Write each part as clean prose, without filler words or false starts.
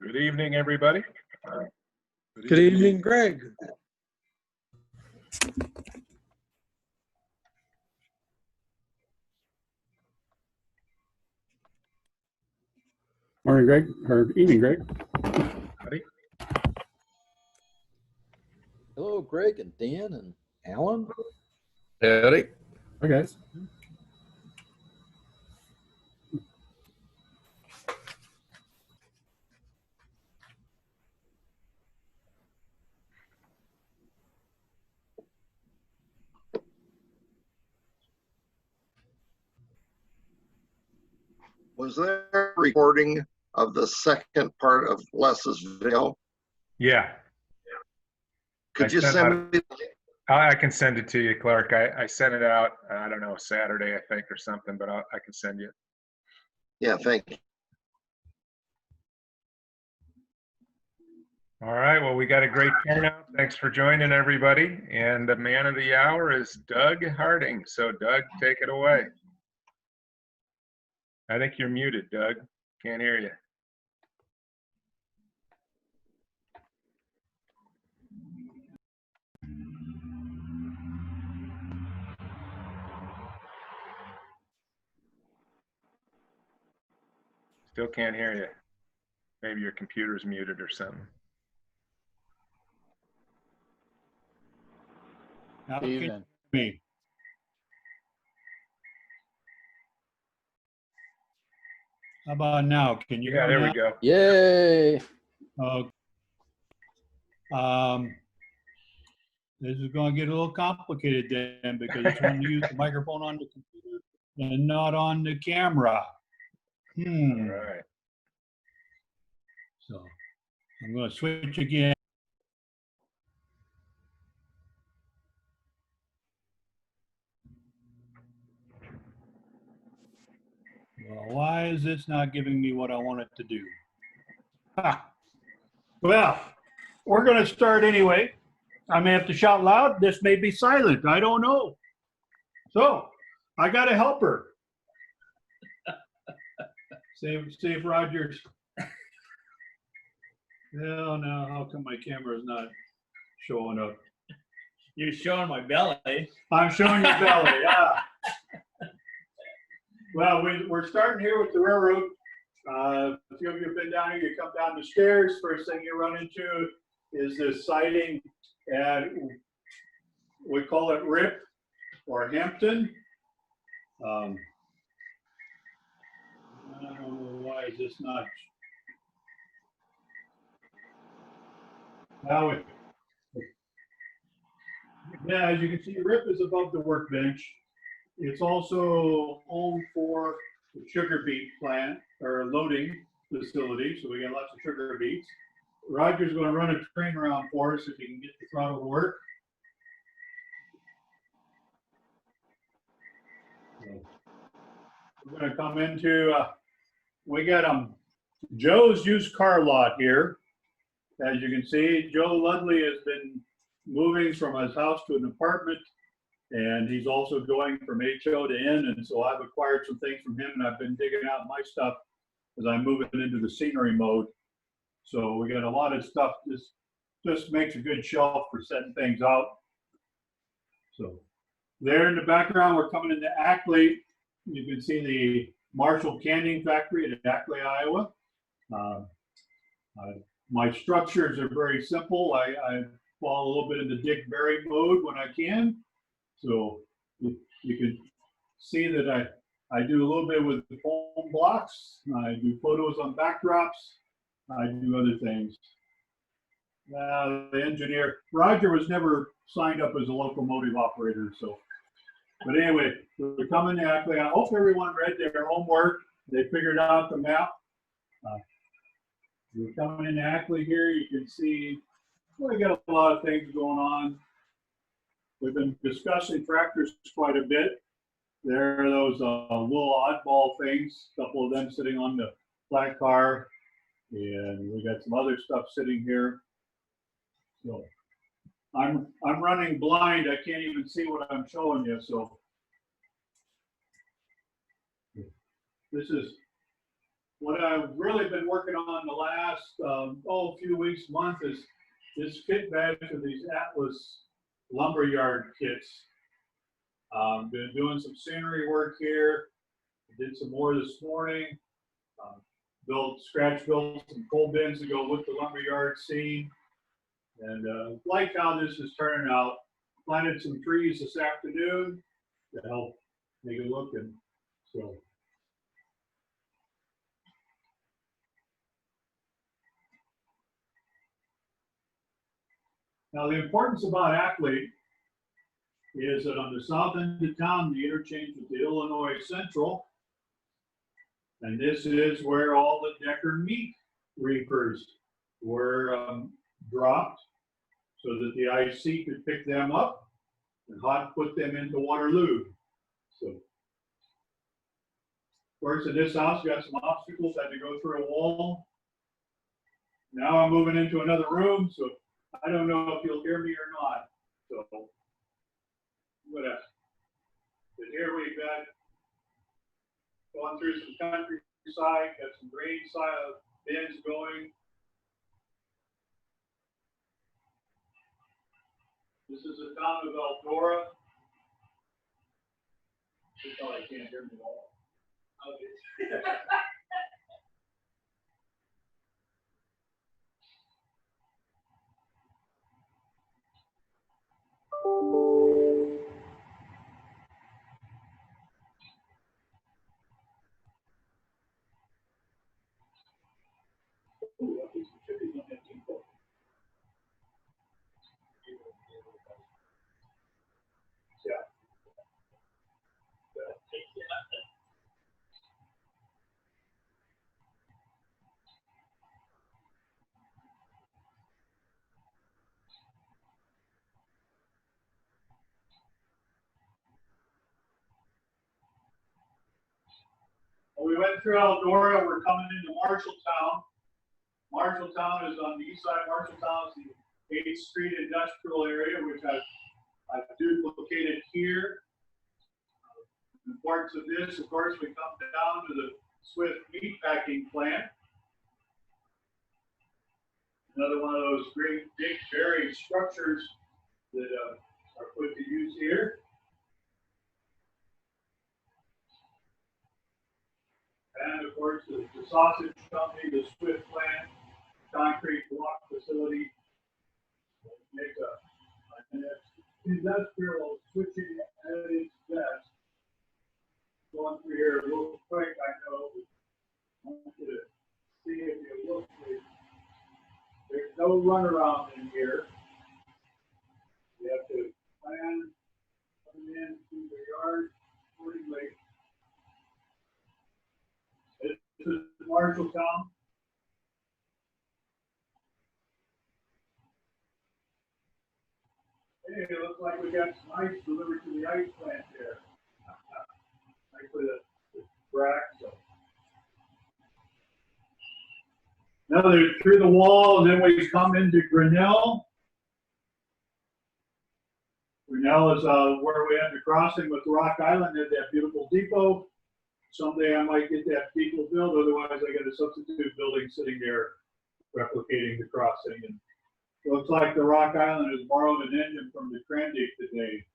Good evening, everybody. Good evening, Greg. Morning, Greg, or evening, Greg. Howdy. Hello, Greg and Dan and Alan. Howdy. Hi, guys. Was there a recording of the second part of Les's video? Yeah, Could you sent send me? I can send it to you, Clark. I sent it out, I don't know, Saturday, I think, or something, but I can send you. Yeah, thank you. All right, well, we got a great turnout. Thanks for joining, everybody. And the man of the hour is Doug Harding. So, Doug, take it away. I think you're muted, Doug. Can't hear you. Still can't hear you. Maybe your computer's muted or something. Now can you hear Evening. me? How about now? Can you Yeah, hear there me we go. Yay! now? This is going to get a little complicated then because it's wanting to use the microphone on the computer and not on the camera. All right. So I'm going to switch again. Well, why is this not giving me what I want it to do? Ha. Well, we're going to start anyway. I may have to shout loud. This may be silent. I don't know. So I got a helper. See if Rogers. Hell no, how come my camera is not showing up? You're showing my belly. I'm showing your belly, yeah. Well, we're starting here with the railroad. A few of you have been down here, you come down the stairs, first thing you run into is this siding, and we call it Rip or Hampton. I don't know why is this not. Now, yeah, as you can see, Rip is above the workbench. It's also home for the sugar beet plant or loading facility, so we got lots of sugar beets. Roger's going to run a train around for us if he can get the throttle to work. So we're going to come into, we got Joe's used car lot here. As you can see, Joe Ludley has been moving from his house to an apartment, and he's also going from HO to N, and so I've acquired some things from him, and I've been digging out my stuff as I'm moving into the scenery mode. So we got a lot of stuff. This just makes a good shelf for setting things out. So there in the background, we're coming into Ackley. You can see the Marshall Canning Factory at Ackley, Iowa. My structures are very simple. I fall a little bit into Dick Berry mode when I can. So you can see that I do a little bit with the foam blocks. I do photos on backdrops. I do other things. The engineer, Roger was never signed up as a locomotive operator. So, but anyway, we're coming to Ackley. I hope everyone read their homework. They figured out the map. We're coming into Ackley here. You can see we got a lot of things going on. We've been discussing tractors quite a bit. There are those little oddball things, a couple of them sitting on the flat car, and we got some other stuff sitting here. So I'm running blind. I can't even see what I'm showing you. So this is what I've really been working on the last few weeks, month is this kit batch of these Atlas lumberyard kits. Been doing some scenery work here. Did some more this morning. Scratch built some coal bins to go with the lumberyard scene. And like how this is turning out. Planted some trees this afternoon to help make it look and so. Now the importance about Ackley is that on the south end of town, the interchange with the Illinois Central, and this is where all the Decker meat reapers were dropped so that the IC could pick them up and hot put them into Waterloo. So, of course, in this house, got some obstacles, had to go through a wall. Now I'm moving into another room, so I don't know if you'll hear me or not. So, but here we've got going through some countryside, got some grain side bins going. This is the town of Eldora. You probably can't hear me at all. Okay. Ooh, I think some chilies on that depot. Yeah. Well, we went through Eldora, we're coming into Marshalltown. Marshalltown is on the east side. Marshalltown is the 8th Street industrial area, which I've duplicated here. The parts of this, of course, we come down to the Swift meat packing plant. Another one of those great big buried structures that are put to use here. And of course, the sausage company, the Swift plant, concrete block facility, make an industrial switching at its best. Going through here real quick, I know. I want you to see if you look, there's no runaround in here. You have to plan coming in through the yard accordingly. This is Marshalltown. Hey, it looks like we got some ice delivered to the ice plant there. Actually, the rack. So. Now they're through the wall, and then we come into Grinnell. Grinnell is where we had the crossing with Rock Island at that beautiful depot. Someday I might get that depot built, otherwise I got a substitute building sitting there replicating the crossing. And it looks like the Rock Island has borrowed an engine from the Krandik today.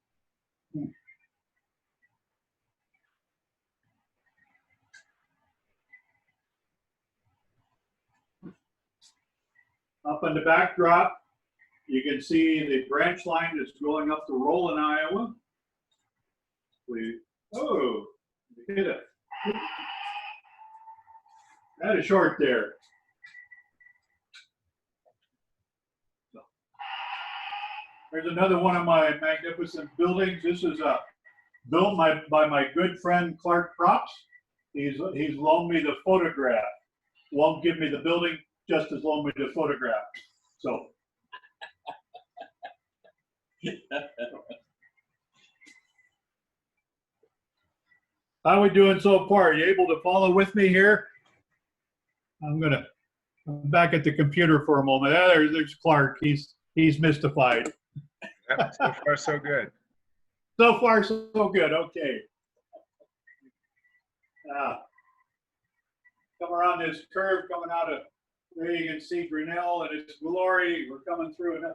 Up on the backdrop, you can see the branch line that's going up to Roland, Iowa. Oh, hit it. That is short there. There's another one of my magnificent buildings. This is built by my good friend Clark Props. He's loaned me the photograph. Won't give me the building, just as loaned me the photograph. So. How are we doing so far? Are you able to follow with me here? I'm back at the computer for a moment. There's Clark. He's mystified. Yep, so far so good. So far so good. Okay. come around this curve coming out of, there you can see Grinnell and its glory. We're coming through. And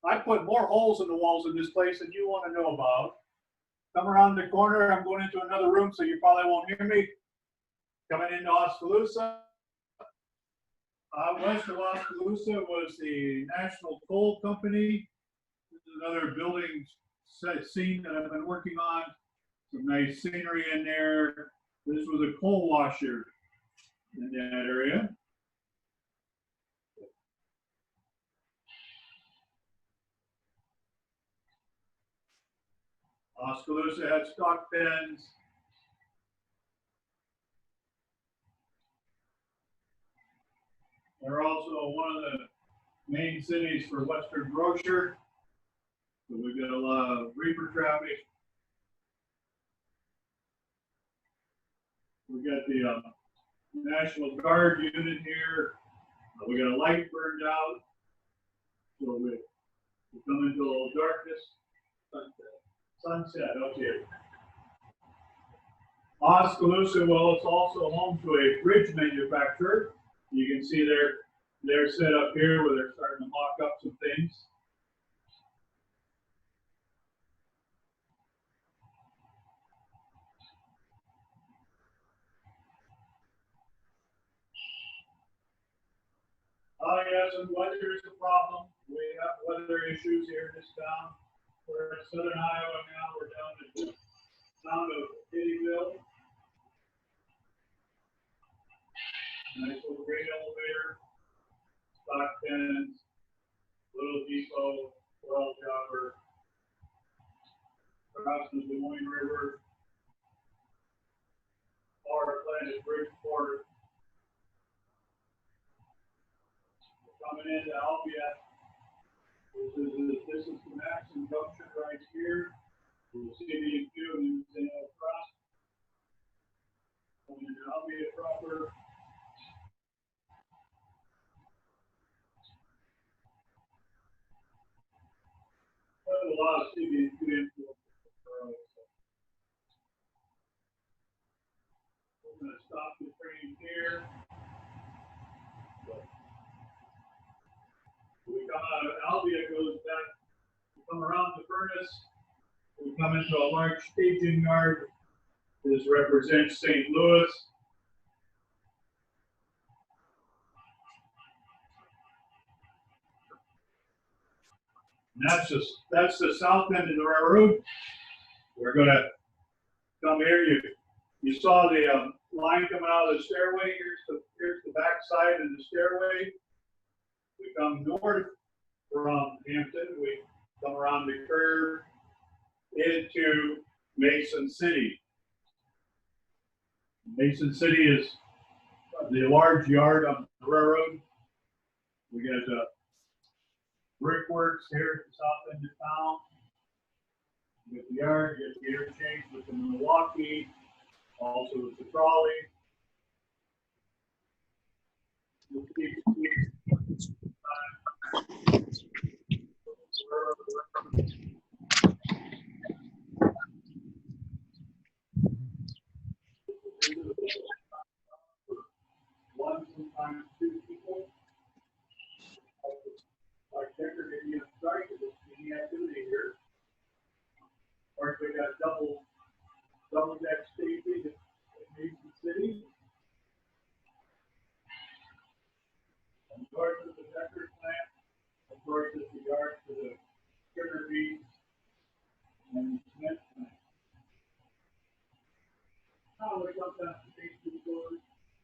I put more holes in the walls in this place than you want to know about. Come around the corner. I'm going into another room, so you probably won't hear me. Coming into Oskaloosa. West of Oskaloosa was the National Coal Company. This is another building scene that I've been working on. Some nice scenery in there. This was a coal washer in that area. Oskaloosa had stock pens. They're also one of the main cities for Western Grocer. So we've got a lot of reefer traffic. We got the National Guard unit here. We got a light burned out. So we come into a little darkness. Sunset, okay. Oskaloosa, well, it's also home to a bridge manufacturer. You can see they're set up here where they're starting to mock up some things. Oh yes, and weather is a problem. We have weather issues here in this town. We're in southern Iowa now. We're down in the town of Kittyville. Nice little grain elevator, stock pens, little depot, well jobber, crossing the Des Moines River, power plant at Bridgeport. Coming into Albion. This is the Maxon Junction right here. We'll see the view and then say across. Coming into Albion proper. There's a lot of CB2 influence. We're going to stop the train here. We come out of Albia, goes back, we come around the furnace, we come into a large staging yard. This represents St. Louis. And that's the south end of the railroad. We're gonna come here. You saw the line coming out of the stairway. Here's the back side of the stairway. We come north from Hampton. We come around the curve into Mason City. Mason City is the large yard on the railroad. We got brickworks here at the south end of town. You get the yard, you get the interchange with the Milwaukee, also with the trolley. One, sometimes two people. Like Decker didn't even start with any activity here. Of course, we got double deck staging in Mason City. And north of the Decker plant, of course, is the yard for the sugar beets and Smith plant. Now we come down to these two stores.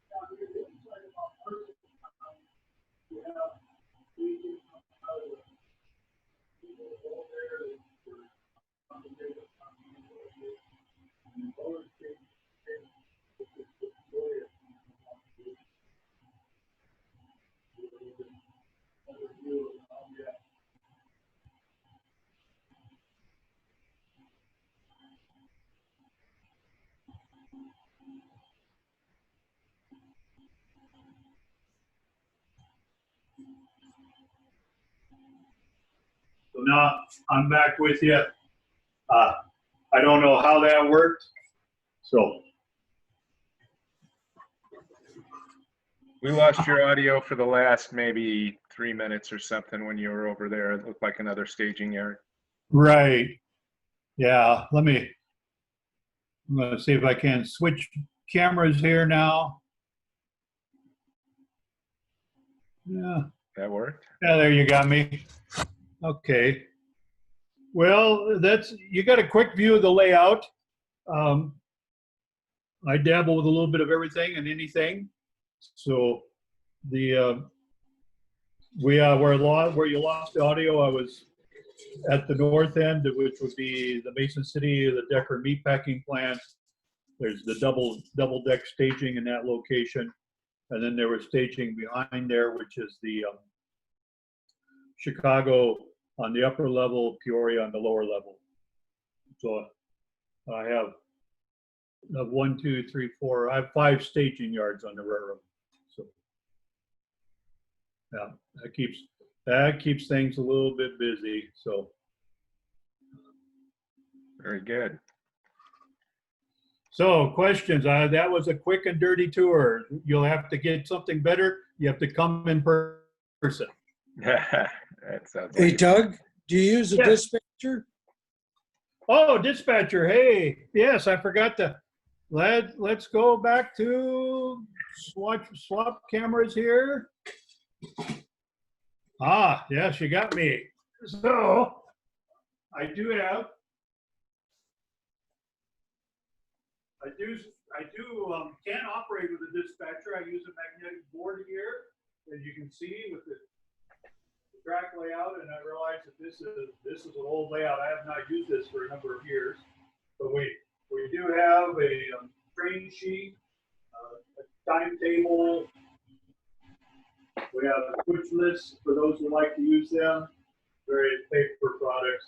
Now we're getting excited about person. We have staging out of the whole there is for complicated and lower stage So now I'm back with you. I don't know how that worked. So We lost your audio for the last maybe 3 minutes or something when you were over there. It looked like another staging yard. Right. Yeah, I'm gonna see if I can switch cameras here now. Yeah, That worked? yeah, there you got me. Okay. Well, you got a quick view of the layout. Um, I dabble with a little bit of everything and anything. So the where you lost the audio, I was at the north end, which would be the Mason City, the Decker meatpacking plant. There's the double deck staging in that location, and then there was staging behind there, which is the Chicago on the upper level, Peoria on the lower level. So I have one, two, three, four. I have 5 staging yards on the railroad. So yeah, that keeps things a little bit busy. So Very good. so questions. That was a quick and dirty tour. You'll have to get something better. You have to come in person. That sounds Hey, like Doug, do you use a Yeah. dispatcher? Oh, dispatcher. Hey, yes, I forgot to. Let's go back to swap cameras here. Ah, yes, you got me. So I do can operate with a dispatcher. I use a magnetic board here, as you can see with the track layout, and I realize that this is an old layout. I have not used this for a number of years, but we do have a train sheet, a timetable. We have a switch list for those who like to use them. Various paper products.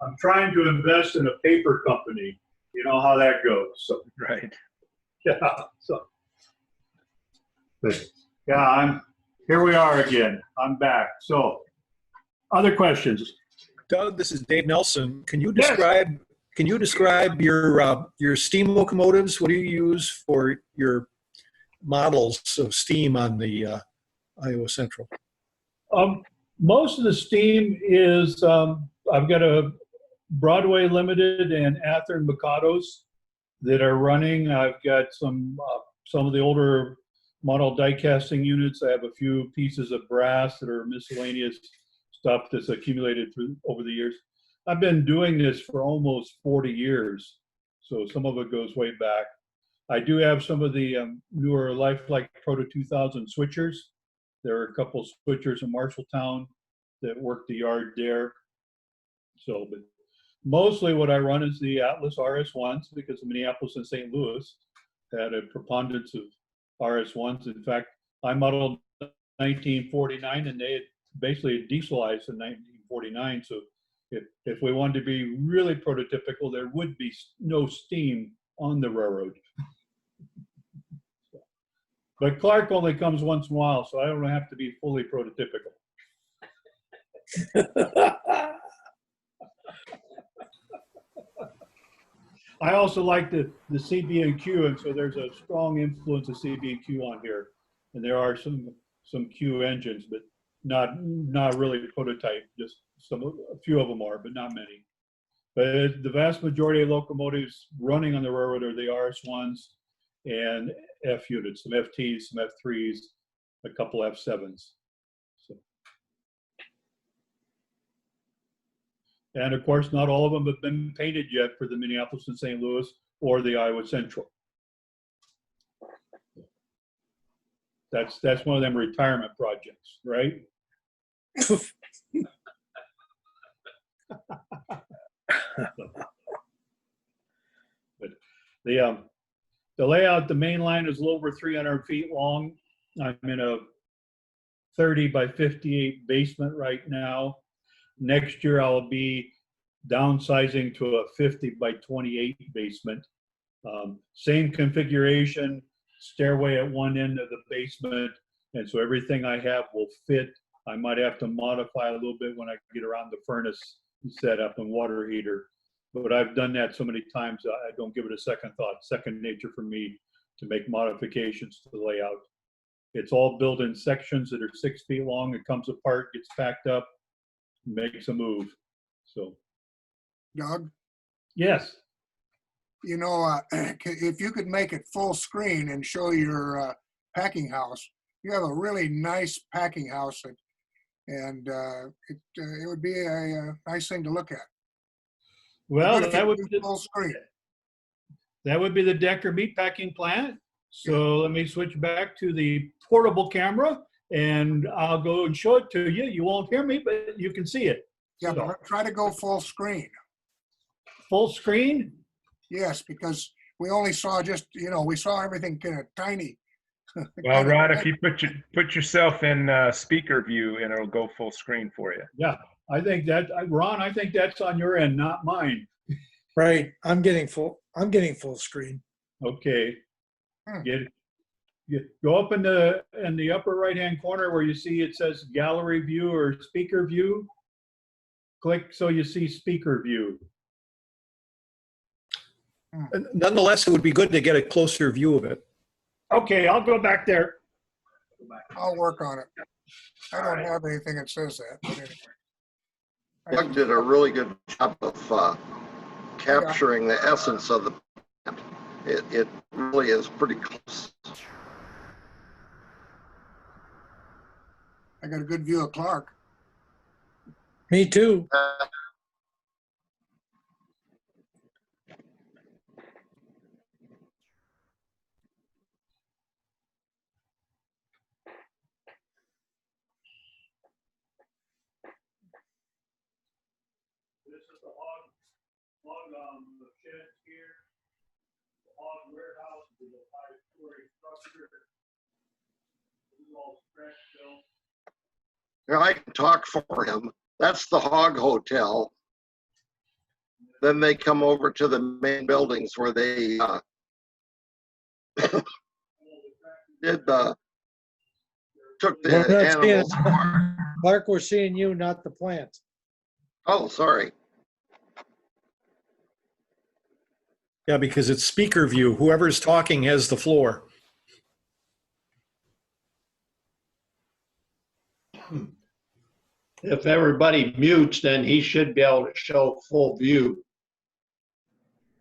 I'm trying to invest in a paper company. You know how that goes. So right. yeah. So but yeah, here we are again. I'm back. So other questions? Doug, this is Dave Nelson. Can you Yes. describe your steam locomotives? What do you use for your models of steam on the Iowa Central? Most of the steam is I've got a Broadway Limited and Athearn Mikados that are running. I've got some of the older model die casting units. I have a few pieces of brass that are miscellaneous stuff that's accumulated over the years. I've been doing this for almost 40 years, so some of it goes way back. I do have some of the newer Lifelike Proto 2000 switchers. There are a couple of switchers in Marshalltown that work the yard there. So, but mostly what I run is the Atlas RS1s because Minneapolis and St. Louis had a preponderance of RS1s. In fact, I modeled 1949 and they had basically dieselized in 1949. So if we wanted to be really prototypical, there would be no steam on the railroad. But Clark only comes once in a while, so I don't have to be fully prototypical. I also like the CB&Q, and so there's a strong influence of CB&Q on here. And there are some Q engines, but not really prototype. Just a few of them are, but not many. But the vast majority of locomotives running on the railroad are the RS1s and F units, some FTs, some F3s, a couple F7s. So. And of course, not all of them have been painted yet for the Minneapolis and St. Louis or the Iowa Central. That's one of them retirement projects, right? But the layout, the main line is a little over 300 feet long. I'm in a 30 by 58 basement right now. Next year, I'll be downsizing to a 50 by 28 basement. Same configuration, stairway at one end of the basement. And so everything I have will fit. I might have to modify a little bit when I get around the furnace setup and water heater. But I've done that so many times, I don't give it a second thought. Second nature for me. to make modifications to the layout. It's all built in sections that are 6 feet long. It comes apart, gets packed up, makes a move. So, Doug, yes. you know, if you could make it full screen and show your packing house, you have a really nice packing house, and it would be a nice thing to look at. Well, Good if that you would do be full screen. the Decker meatpacking plant. So let me switch back to the portable camera, and I'll go and show it to you. You won't hear me, but you can see it. Yeah, So, but try to go full screen. full screen. Yes, because we only saw just, we saw everything kind of tiny. Well, Rod, if you put yourself in speaker view, and it'll go full screen for you. Yeah, I think that, Ron, I think that's on your end, not mine. Right. I'm getting full screen. Okay. Hmm. Go up in the upper right-hand corner where you see it says gallery view or speaker view. Click so you see speaker view. Nonetheless, it would be good to get a closer view of it. Okay, I'll go back there. I'll work on it. I don't have anything that says that, but anyway. Doug did a really good job of capturing the essence of the plant. It really is pretty close. I got a good view of Clark. Me too. This is the hog sheds here. The hog warehouse is a 5-story structure. This is all stretch built. Now, I can talk for him. That's the Hog Hotel. Then they come over to the main buildings where they took the We're not seeing animals apart. Clark, we're seeing you, not the plant. Oh, sorry. Yeah, because it's speaker view. Whoever's talking has the floor. If everybody mutes, then he should be able to show full view.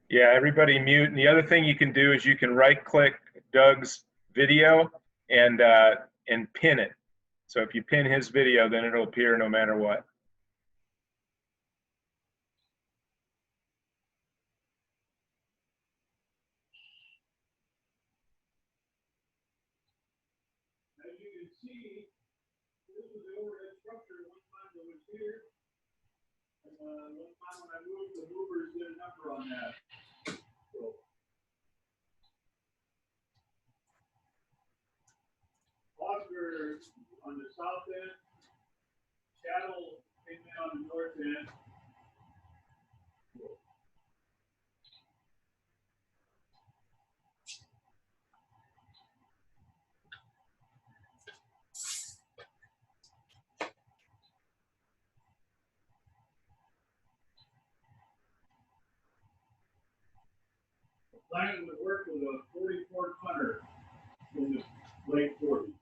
Yeah, everybody mute. And the other thing you can do is you can right-click Doug's video and pin it. So if you pin his video, then it'll appear no matter what. As you can see, this is the overhead structure. One time it was here. And one time when I moved, the movers did a number on that. So, hogs are on the south end. Cattle came in on the north end. Plant was worked with a 44 tonner in the late 40s.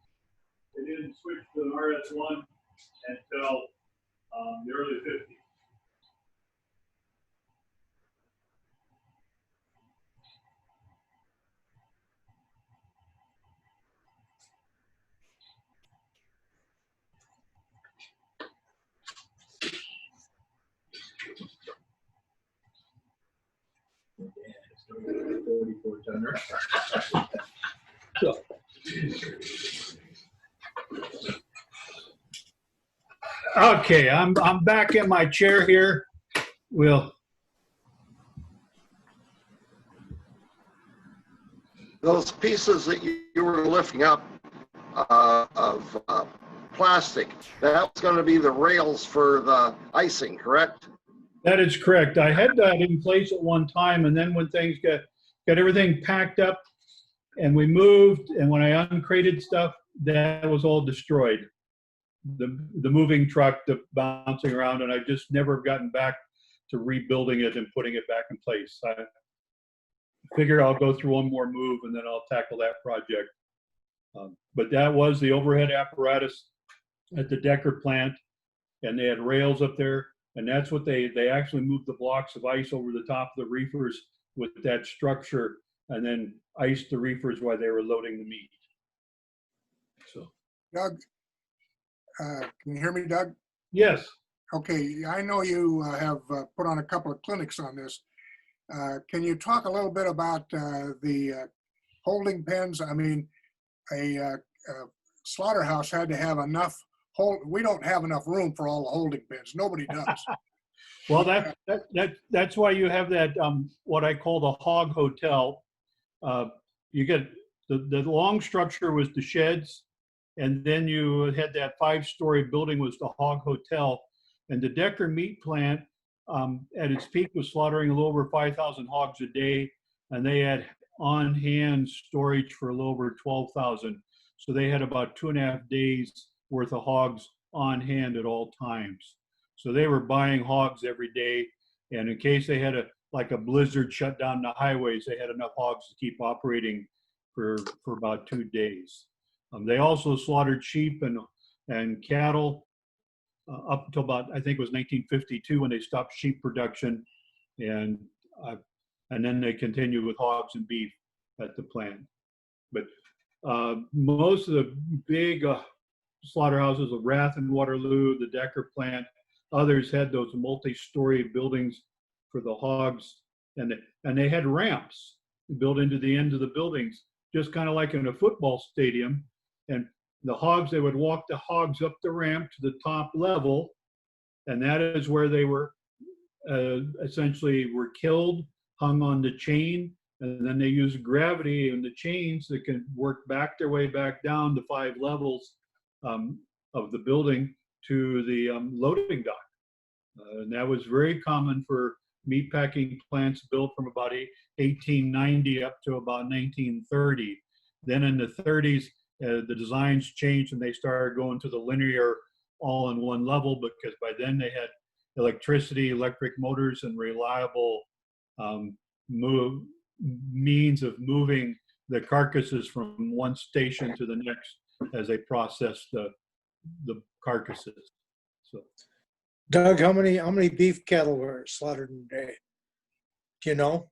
They didn't switch to an RS1 until the early 50s. Yeah, it's 44 tonner. So, okay, I'm back in my chair here. Those pieces that you were lifting up of plastic, that was going to be the rails for the icing, correct? That is correct. I had that in place at one time, and then when things got everything packed up and we moved, and when I uncrated stuff, that was all destroyed. The moving truck, the bouncing around, and I've just never gotten back to rebuilding it and putting it back in place. figure I'll go through one more move and then I'll tackle that project. But that was the overhead apparatus at the Decker plant, and they had rails up there, and that's what they actually moved the blocks of ice over the top of the reefers with that structure, and then iced the reefers while they were loading the meat. So, Doug, can you hear me, Doug? yes. Okay, I know you have put on a couple of clinics on this. Can you talk a little bit about the holding pens? I mean, a slaughterhouse had to have enough we don't have enough room for all the holding pens. Nobody does. Well, that's why you have that what I call the hog hotel. You get the long structure was the sheds, and then you had that 5-story building was the hog hotel, and the Decker meat plant at its peak was slaughtering a little over 5,000 hogs a day, and they had on-hand storage for a little over 12,000. So they had about 2.5 days worth of hogs on hand at all times. So they were buying hogs every day, and in case they had a blizzard shut down the highways, they had enough hogs to keep operating for about 2 days. They also slaughtered sheep and cattle up until about, I think it was 1952 when they stopped sheep production, and then they continued with hogs and beef at the plant. But most of the big slaughterhouses of Rath and Waterloo, the Decker plant, others had those multi-story buildings for the hogs, and they had ramps built into the end of the buildings, just kind of like in a football stadium. And the hogs, they would walk the hogs up the ramp to the top level, and that is where they were essentially were killed, hung on the chain, and then they used gravity in the chains that can work back their way back down the 5 levels of the building to the loading dock. And that was very common for meatpacking plants built from about 1890 up to about 1930. Then in the 30s, the designs changed and they started going to the linear all in one level, because by then they had electricity, electric motors, and reliable means of moving the carcasses from one station to the next as they process the carcasses. So, Doug, how many beef cattle were slaughtered in a day? Do you know?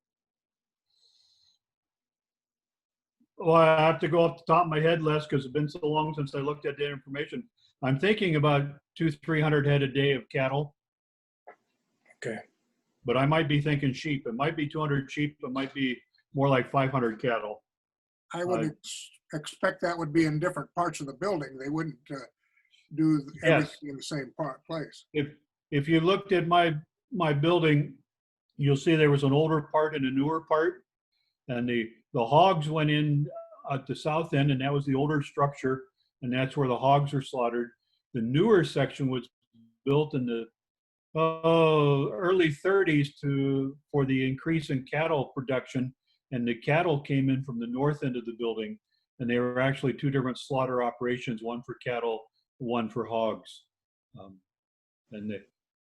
well, I have to go off the top of my head, Les, because it's been so long since I looked at that information. I'm thinking about 200-300 head a day of cattle. Okay. But I might be thinking sheep. It might be 200 sheep. It might be more like 500 cattle. I would expect that would be in different parts of the building. They wouldn't do everything in the same place. If you looked at my building, you'll see there was an older part and a newer part, and the hogs went in at the south end, and that was the older structure, and that's where the hogs are slaughtered. The newer section was built in the early 30s for the increase in cattle production, and the cattle came in from the north end of the building, and they were actually 2 different slaughter operations, one for cattle, one for hogs. And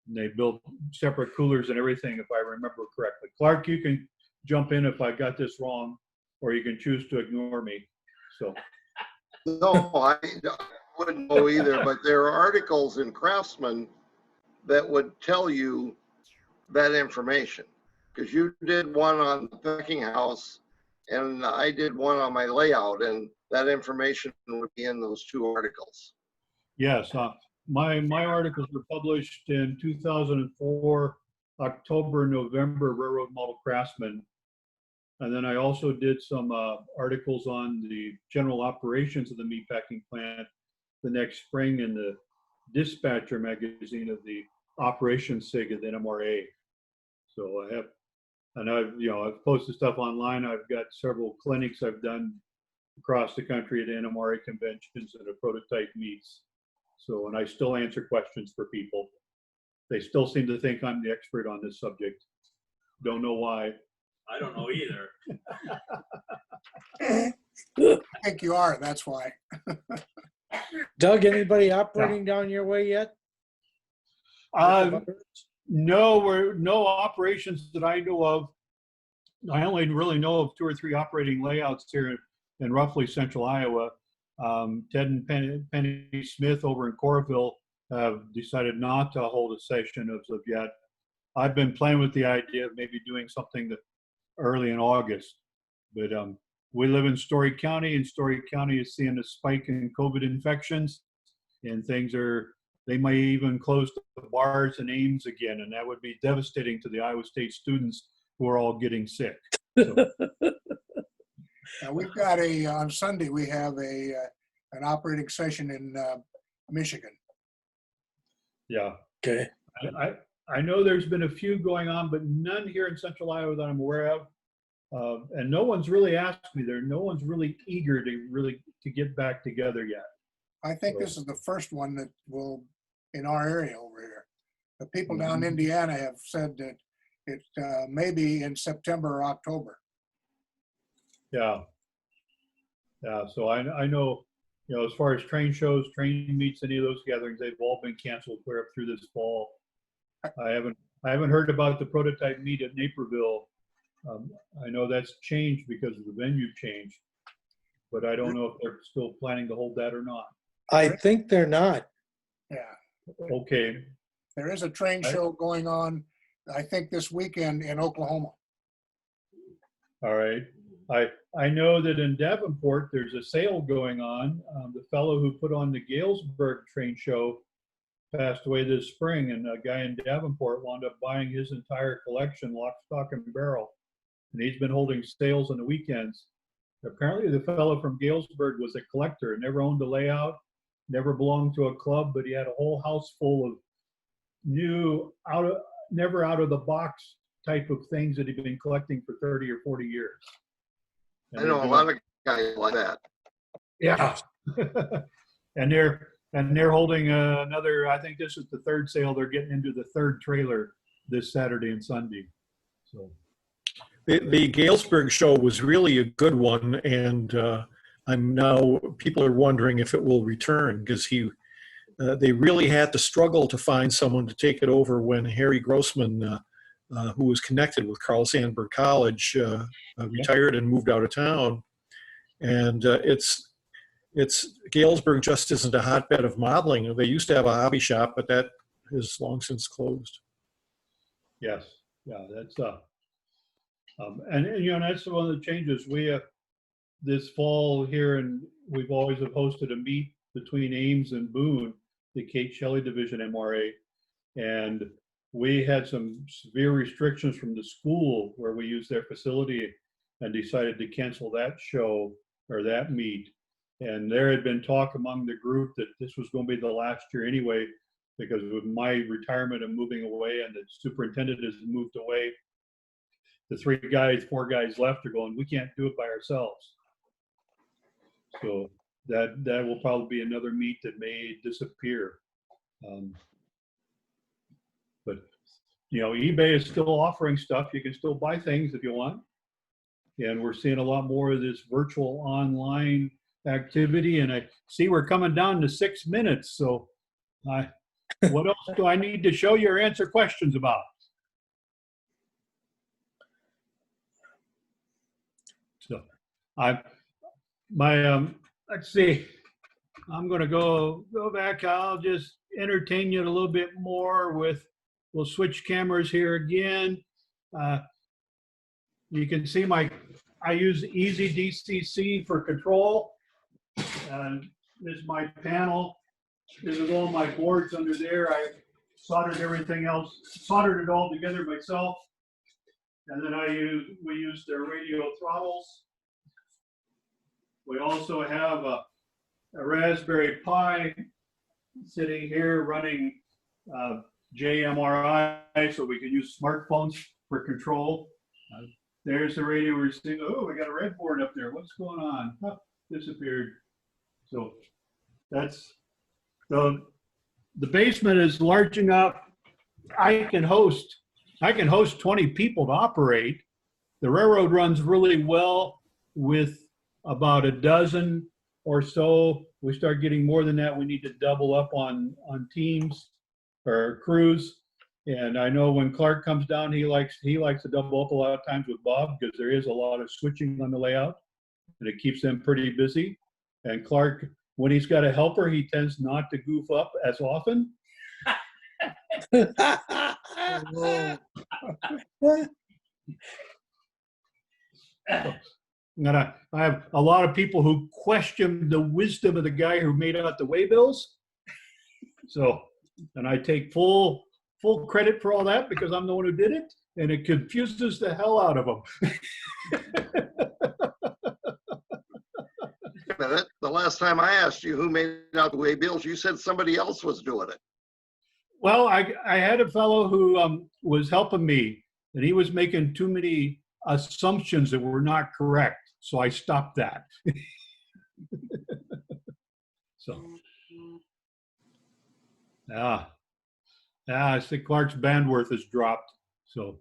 they built separate coolers and everything, if I remember correctly. Clark, you can jump in if I got this wrong, or you can choose to ignore me. So. No, I wouldn't know either, but there are articles in Craftsman that would tell you that information, because you did one on the packing house and I did one on my layout, and that information would be in those 2 articles. Yes, my articles were published in 2004, October, November, Railroad Model Craftsman. And then I also did some articles on the general operations of the meatpacking plant the next spring in the Dispatcher magazine of the operations SIG of the NMRA. So I've posted stuff online. I've got several clinics I've done across the country at NMRA conventions and at prototype meets. So, and I still answer questions for people. They still seem to think I'm the expert on this subject. Don't know why. I don't know either. I think you are, that's why. Doug, anybody operating down your way yet? No operations that I know of. I only really know of 2 or 3 operating layouts here in roughly central Iowa. Ted and Penny Smith over in Coralville have decided not to hold a session as of yet. I've been playing with the idea of maybe doing something early in August, but we live in Story County, and Story County is seeing a spike in COVID infections, and they may even close the bars and Ames again, and that would be devastating to the Iowa State students who are all getting sick. So, Now we've got on Sunday, we have an operating session in Michigan. yeah. Okay. I know there's been a few going on, but none here in central Iowa that I'm aware of. And no one's really asked me there. No one's really eager to get back together yet. I think this is the first one that will, in our area over here. The people down in Indiana have said that it may be in September or October. Yeah. Yeah. So I know, as far as train shows, train meets, any of those gatherings, they've all been canceled clear up through this fall. I haven't heard about the prototype meet at Naperville. I know that's changed because of the venue change, but I don't know if they're still planning to hold that or not. I think they're not. Yeah. Okay. There is a train show going on, I think this weekend in Oklahoma. All right. I know that in Davenport, there's a sale going on. The fellow who put on the Galesburg train show passed away this spring, and a guy in Davenport wound up buying his entire collection, lock, stock, and barrel. And he's been holding sales on the weekends. Apparently, the fellow from Galesburg was a collector, never owned a layout, never belonged to a club, but he had a whole house full of new, never out of the box type of things that he'd been collecting for 30 or 40 years. I know a lot of guys like that. Yeah. and they're holding another, I think this is the 3rd sale. They're getting into the 3rd trailer this Saturday and Sunday. So The Galesburg show was really a good one, and people are wondering if it will return, because they really had to struggle to find someone to take it over when Harry Grossman, who was connected with Carl Sandburg College, retired and moved out of town. And Galesburg just isn't a hotbed of modeling. They used to have a hobby shop, but that has long since closed. yes, yeah, that's and that's one of the changes we this fall here, and we've always hosted a meet between Ames and Boone, the Kate Shelley Division MRA, and we had some severe restrictions from the school where we used their facility, and decided to cancel that show or that meet. And there had been talk among the group that this was going to be the last year anyway, because with my retirement and moving away, and the superintendent has moved away, the 4 guys left are going, we can't do it by ourselves. So that will probably be another meet that may disappear. But eBay is still offering stuff. You can still buy things if you want. And we're seeing a lot more of this virtual online activity. And I see we're coming down to 6 minutes. So what else do I need to show you or answer questions about? So let's see, I'm going to go back. I'll just entertain you a little bit more we'll switch cameras here again. You can see I use Easy DCC for control. And this is my panel. This is all my boards under there. I soldered everything else, soldered it all together myself. And then we use their radio throttles. We also have a Raspberry Pi sitting here running JMRI, so we can use smartphones for control. There's the radio receiver. Oh, we got a breadboard up there. What's going on? Oh, disappeared. So that's the basement is large enough. I can host 20 people to operate. The railroad runs really well with about a dozen or so. We start getting more than that, we need to double up on teams or crews. And I know when Clark comes down, he likes to double up a lot of times with Bob because there is a lot of switching on the layout, and it keeps them pretty busy. And Clark, when he's got a helper, he tends not to goof up as often. I have a lot of people who question the wisdom of the guy who made out the waybills. So, and I take full credit for all that because I'm the one who did it, and it confuses the hell out of them. Wait a minute. The last time I asked you who made out the waybills, you said somebody else was doing it. Well, I had a fellow who was helping me, and he was making too many assumptions that were not correct. So I stopped that. So, I think Clark's bandwidth has dropped. So,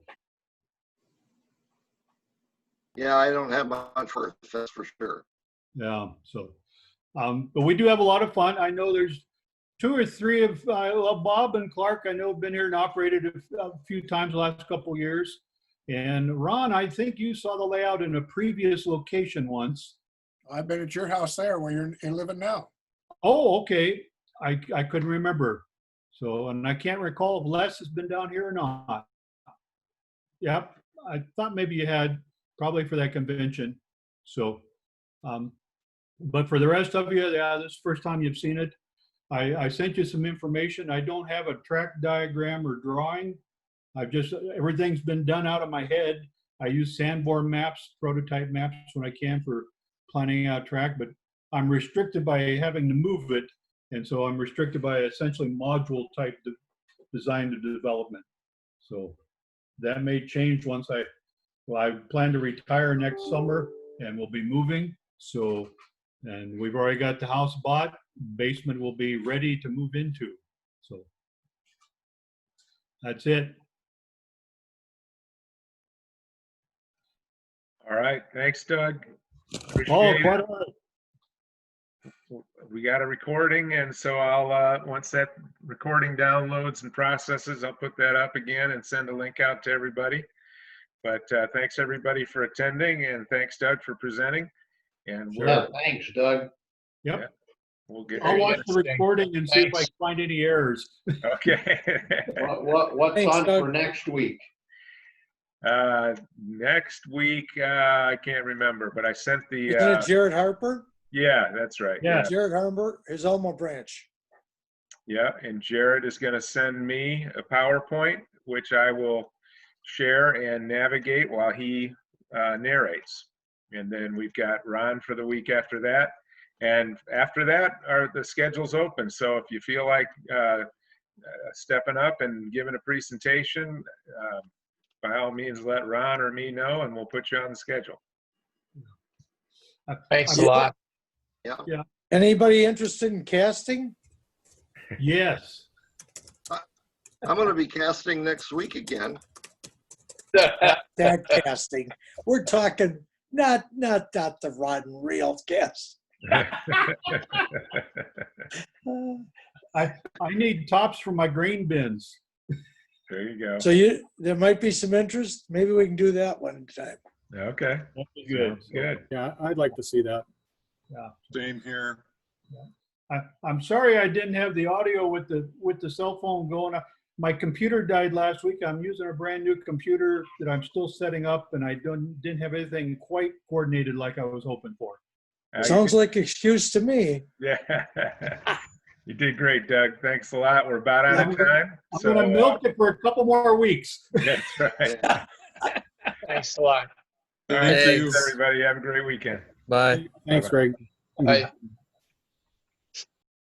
Yeah, I don't have much for it, that's for sure. yeah. So, but we do have a lot of fun. I know there's 2 or 3 of Bob and Clark. I know have been here and operated a few times the last couple of years. And Ron, I think you saw the layout in a previous location once. I've been at your house there where you're living now. Oh, okay. I couldn't remember. So, and I can't recall if Les has been down here or not. Yep. I thought maybe you had, probably for that convention. So, but for the rest of you, yeah, this is the first time you've seen it. I sent you some information. I don't have a track diagram or drawing. Everything's been done out of my head. I use Sanborn maps, prototype maps when I can for planning out track, but I'm restricted by having to move it. And so I'm restricted by essentially module type design to development. So that may change once I plan to retire next summer and we'll be moving. So, and we've already got the house bought, basement will be ready to move into. So that's it. All right. Thanks, Doug. Oh, Appreciate quite it. all right. We got a recording, and so I'll once that recording downloads and processes, I'll put that up again and send a link out to everybody. But thanks everybody for attending, and thanks Doug for presenting. And Yeah, thanks, Doug. Yep. Yeah, we'll get. I'll watch the recording and see if I Thanks. can find any errors. Okay. What's Thanks, on Doug. for next week? Next week, I can't remember, but I sent the. Isn't it Jared Harper? Yeah, that's right. Yeah. Jared Harper, his Elmo branch. Yeah, and Jared is going to send me a PowerPoint, which I will share and navigate while he narrates. And then we've got Ron for the week after that. And after that, the schedule's open. So if you feel like stepping up and giving a presentation, by all means, let Ron or me know, and we'll put you on the schedule. Thanks a lot. Yeah. Anybody interested in casting? Yes. I'm going to be casting next week again. That casting. We're talking not the rod and reel cast. I need tops for my grain bins. There you go. So there might be some interest. Maybe we can do that one time. Okay. That'd be good. Sounds good. Yeah, I'd like to see that. Yeah. Same here. I'm sorry I didn't have the audio with the cell phone going. My computer died last week. I'm using a brand new computer that I'm still setting up, and I didn't have anything quite coordinated like I was hoping for. Sounds like excuse to me. Yeah. You did great, Doug. Thanks a lot. We're about out of time. I'm going to milk it for a couple more weeks. That's right. Thanks a lot. All right, Thank you. thanks, everybody. Have a great weekend. Bye. Thanks, Greg. Bye.